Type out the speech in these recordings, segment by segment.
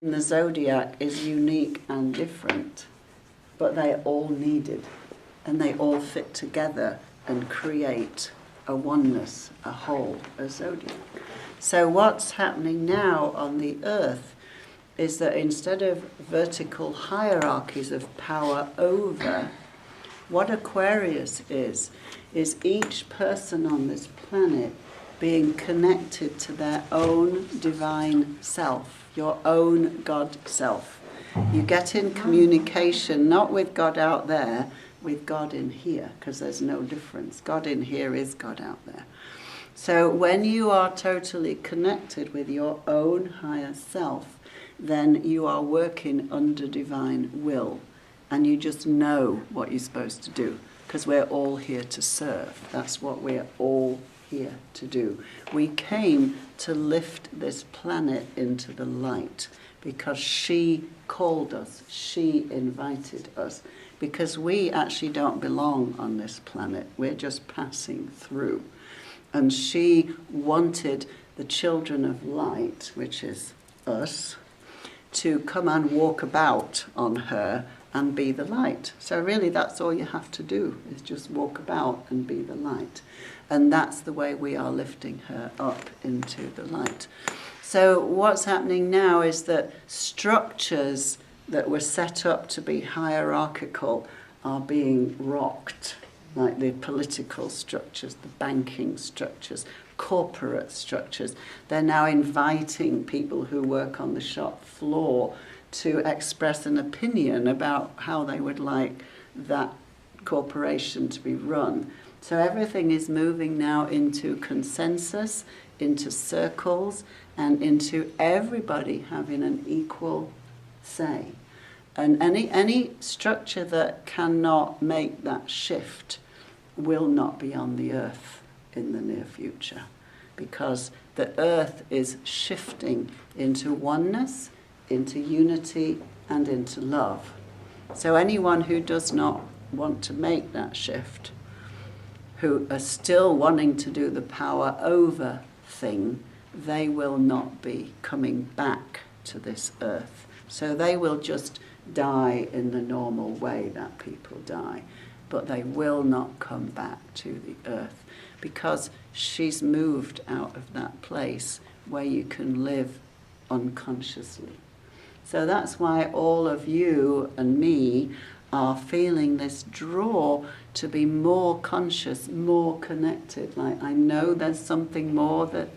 The zodiac is unique and different, but they're all needed, and they all fit together and create a oneness, a whole, a zodiac. So what's happening now on the earth is that instead of vertical hierarchies of power over, what Aquarius is each person on this planet being connected to their own divine self, your own God self. You get in communication not with God out there, with God in here, because there's no difference. God in here is God out there. So when you are totally connected with your own higher self, then you are working under divine will, and you just know what you're supposed to do, because we're all here to serve. That's what we're all here to do. We came to lift this planet into the light because she called us, she invited us, because we actually don't belong on this planet. We're just passing through. And she wanted the children of light, which is us, to come and walk about on her and be the light. So really that's all you have to do, is just walk about and be the light. And that's the way we are lifting her up into the light. So what's happening now is that structures that were set up to be hierarchical are being rocked, like the political structures, the banking structures, corporate structures. They're now inviting people who work on the shop floor to express an opinion about how they would like that corporation to be run. So everything is moving now into consensus, into circles, and into everybody having an equal say. And any structure that cannot make that shift will not be on the earth in the near future, because the earth is shifting into oneness, into unity, and into love. So anyone who does not want to make that shift, who are still wanting to do the power over thing, they will not be coming back to this earth. So they will just die in the normal way that people die, but they will not come back to the earth, because she's moved out of that place where you can live unconsciously. So that's why all of you and me are feeling this draw to be more conscious, more connected. Like, I know there's something more that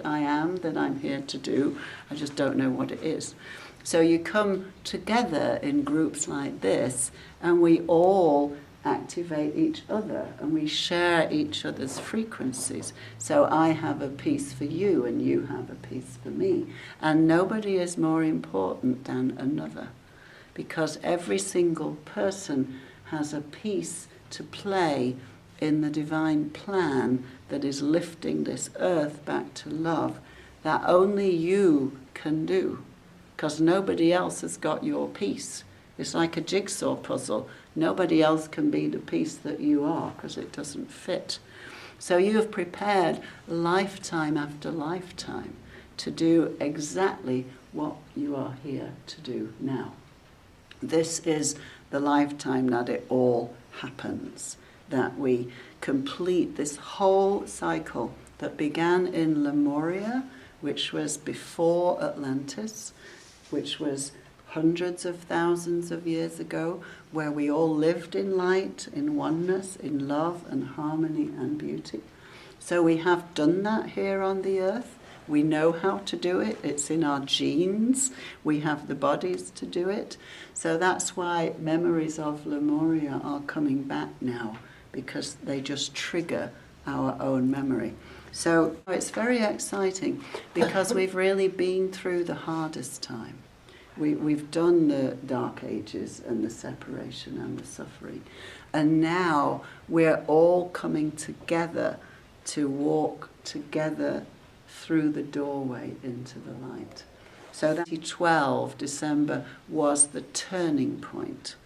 I'm here to do. I just don't know what it is. So you come together in groups like this, and we all activate each other, and we share each other's frequencies. So I have a piece for you, and you have a piece for me. And nobody is more important than another, because every single person has a piece to play in the divine plan that is lifting this earth back to love, that only you can do, because nobody else has got your piece. It's like a jigsaw puzzle. Nobody else can be the piece that you are, because it doesn't fit. So you have prepared lifetime after lifetime to do exactly what you are here to do now. This is the lifetime that it all happens, that we complete this whole cycle that began in Lemuria, which was before Atlantis, which was hundreds of thousands of years ago, where we all lived in light, in oneness, in love and harmony and beauty. So we have done that here on the earth. We know how to do it. It's in our genes. We have the bodies to do it. So that's why memories of Lemuria are coming back now, because they just trigger our own memory. So it's very exciting, because we've really been through the hardest time. We've done the dark ages and the separation and the suffering. And now we're all coming together to walk together through the doorway into the light. So that 2012, December, was the turning point.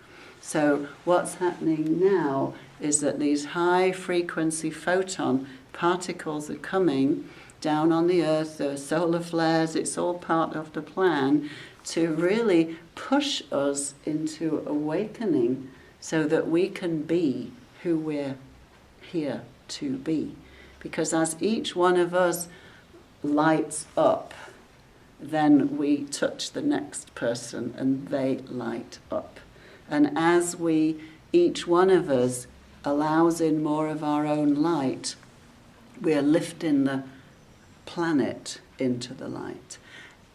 So what's happening now is that these high frequency photon particles are coming down on the earth, the solar flares, it's all part of the plan to really push us into awakening so that we can be who we're here to be. Because as each one of us lights up, then we touch the next person and they light up. And as each one of us allows in more of our own light, we're lifting the planet into the light.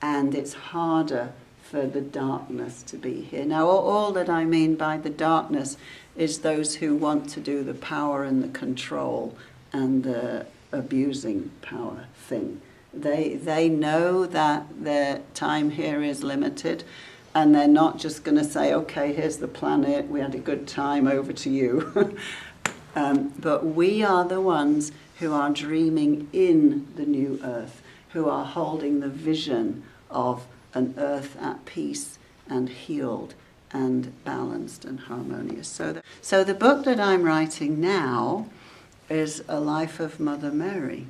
And it's harder for the darkness to be here. Now, all that I mean by the darkness is those who want to do the power and the control and the abusing power thing. They know that their time here is limited, and they're not just going to say, okay, here's the planet, we had a good time, over to you. But we are the ones who are dreaming in the new earth, who are holding the vision of an earth at peace and healed and balanced and harmonious. So the book that I'm writing now is A Life of Mother Mary.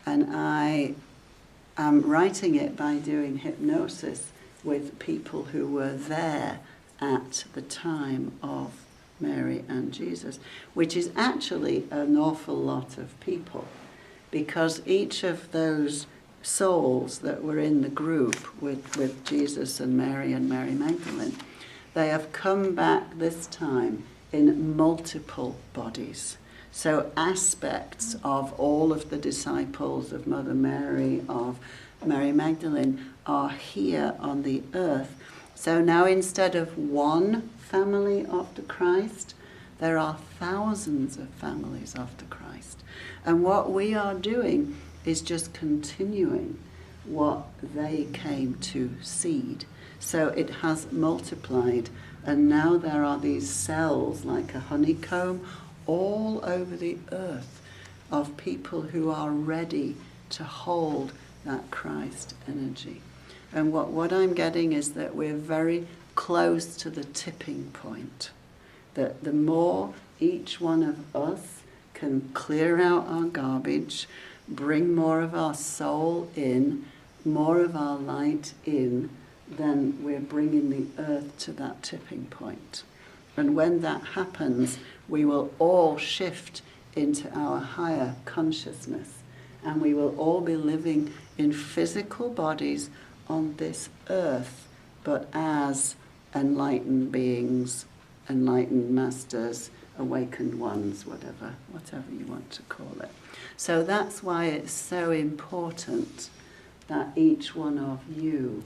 And I am writing it by doing hypnosis with people who were there at the time of Mary and Jesus, which is actually an awful lot of people, because each of those souls that were in the group with Jesus and Mary Magdalene, they have come back this time in multiple bodies. So aspects of all of the disciples of Mother Mary, of Mary Magdalene, are here on the earth. So now instead of one family after Christ, there are thousands of families after Christ. And what we are doing is just continuing what they came to seed. So it has multiplied, and now there are these cells like a honeycomb all over the earth of people who are ready to hold that Christ energy. And what I'm getting is that we're very close to the tipping point, that the more each one of us can clear out our garbage, bring more of our soul in, more of our light in, then we're bringing the earth to that tipping point. And when that happens, we will all shift into our higher consciousness, and we will all be living in physical bodies on this earth, but as enlightened beings, enlightened masters, awakened ones, whatever you want to call it. So that's why it's so important that each one of you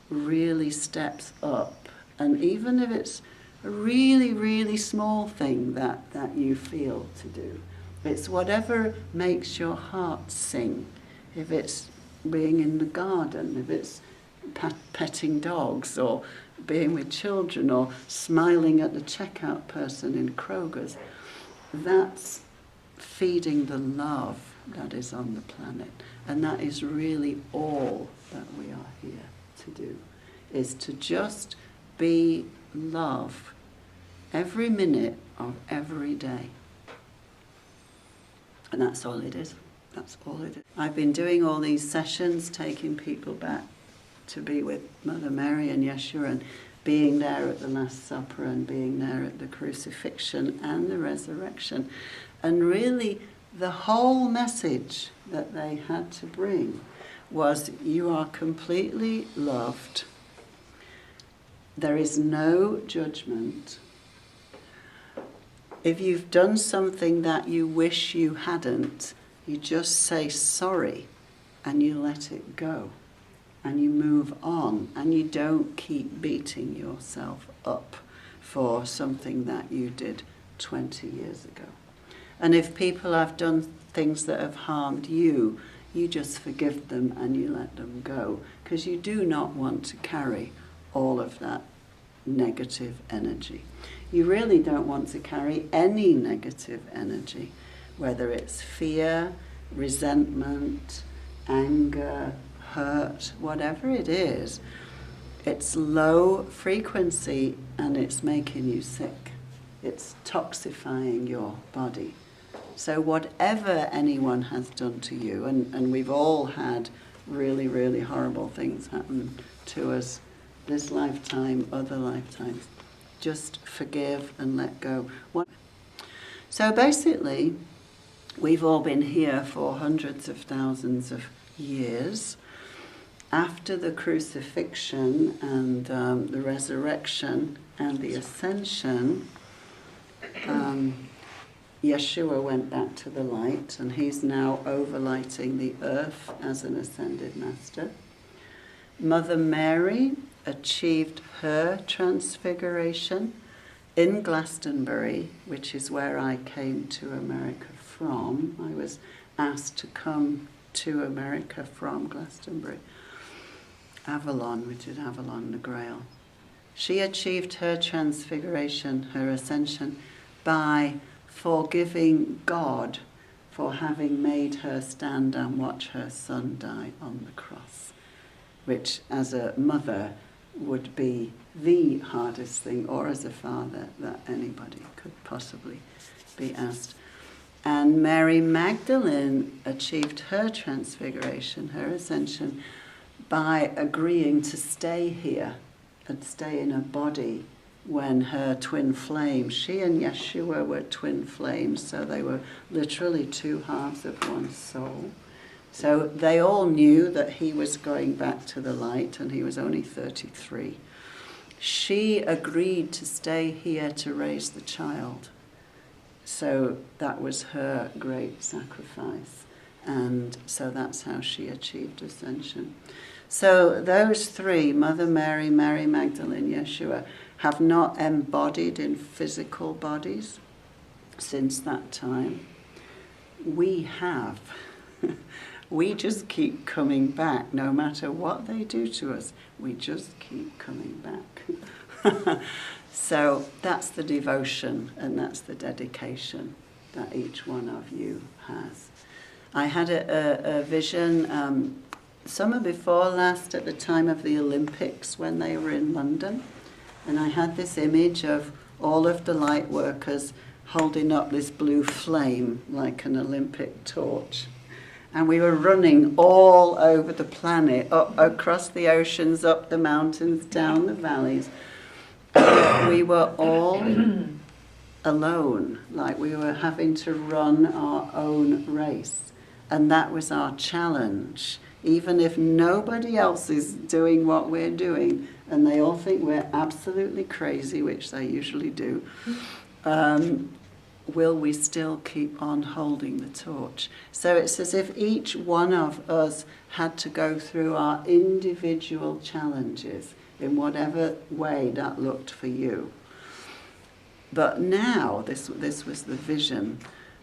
really steps up, and even if it's a really, really small thing that you feel to do, it's whatever makes your heart sing. If it's being in the garden, if it's petting dogs, or being with children, or smiling at the checkout person in Kroger's, that's feeding the love that is on the planet. And that is really all that we are here to do, is to just be love every minute of every day. And that's all it is. That's all it is. I've been doing all these sessions, taking people back to be with Mother Mary and Yeshua, and being there at the Last Supper, and being there at the crucifixion and the resurrection. And really, the whole message that they had to bring was, you are completely loved. There is no judgment. If you've done something that you wish you hadn't, you just say sorry and you let it go. And you move on, and you don't keep beating yourself up for something that you did 20 years ago. And if people have done things that have harmed you, you just forgive them and you let them go, because you do not want to carry all of that negative energy. You really don't want to carry any negative energy, whether it's fear, resentment, anger, hurt, whatever it is. It's low frequency and it's making you sick. It's toxifying your body. So whatever anyone has done to you, and we've all had really, really horrible things happen to us this lifetime, other lifetimes. Just forgive and let go. So basically, we've all been here for hundreds of thousands of years. After the crucifixion and the resurrection and the ascension, Yeshua went back to the light, and he's now overlighting the earth as an ascended master. Mother Mary achieved her transfiguration in Glastonbury, which is where I came to America from. I was asked to come to America from Glastonbury. Avalon, which is Avalon the Grail. She achieved her transfiguration, her ascension, by forgiving God for having made her stand and watch her son die on the cross, which as a mother would be the hardest thing, or as a father, that anybody could possibly be asked. And Mary Magdalene achieved her transfiguration, her ascension, by agreeing to stay here and stay in a body when her twin flames, she and Yeshua were twin flames, so they were literally two halves of one soul. So they all knew that he was going back to the light, and he was only 33. She agreed to stay here to raise the child. So that was her great sacrifice. And so that's how she achieved ascension. So those three, Mother Mary, Mary Magdalene, Yeshua, have not embodied in physical bodies since that time. We have. We just keep coming back. No matter what they do to us, we just keep coming back. So that's the devotion and that's the dedication that each one of you has. I had a vision summer before last at the time of the Olympics when they were in London, and I had this image of all of the light workers holding up this blue flame like an Olympic torch. And we were running all over the planet, up across the oceans, up the mountains, down the valleys. We were all alone, like we were having to run our own race. And that was our challenge. Even if nobody else is doing what we're doing, and they all think we're absolutely crazy, which they usually do, will we still keep on holding the torch? So it's as if each one of us had to go through our individual challenges in whatever way that looked for you. But now, this was the vision,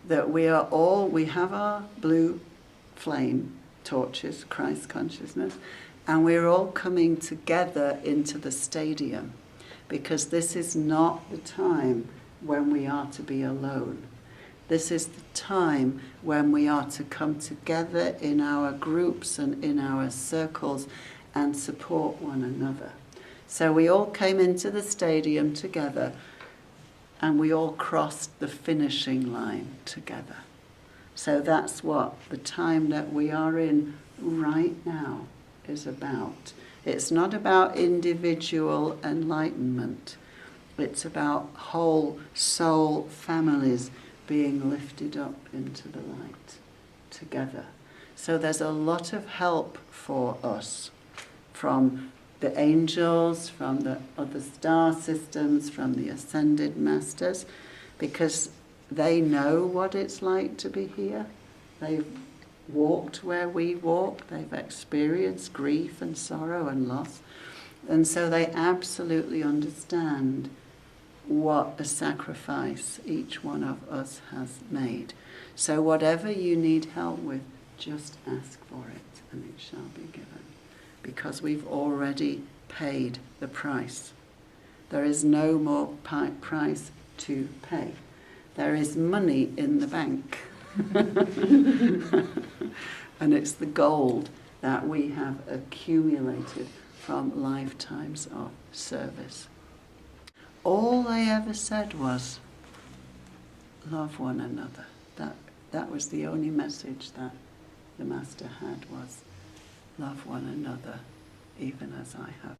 that we have our blue flame torches, Christ consciousness, and we're all coming together into the stadium, because this is not the time when we are to be alone. This is the time when we are to come together in our groups and in our circles and support one another. So we all came into the stadium together, and we all crossed the finishing line together. So that's what the time that we are in right now is about. It's not about individual enlightenment. It's about whole soul families being lifted up into the light together. So there's a lot of help for us from the angels, from the other star systems, from the ascended masters, because they know what it's like to be here. They've walked where we walk. They've experienced grief and sorrow and loss. And so they absolutely understand what a sacrifice each one of us has made. So whatever you need help with, just ask for it and it shall be given. Because we've already paid the price. There is no more price to pay. There is money in the bank. And it's the gold that we have accumulated from lifetimes of service. All they ever said was, love one another. That was the only message that the Master had, was love one another even as I have.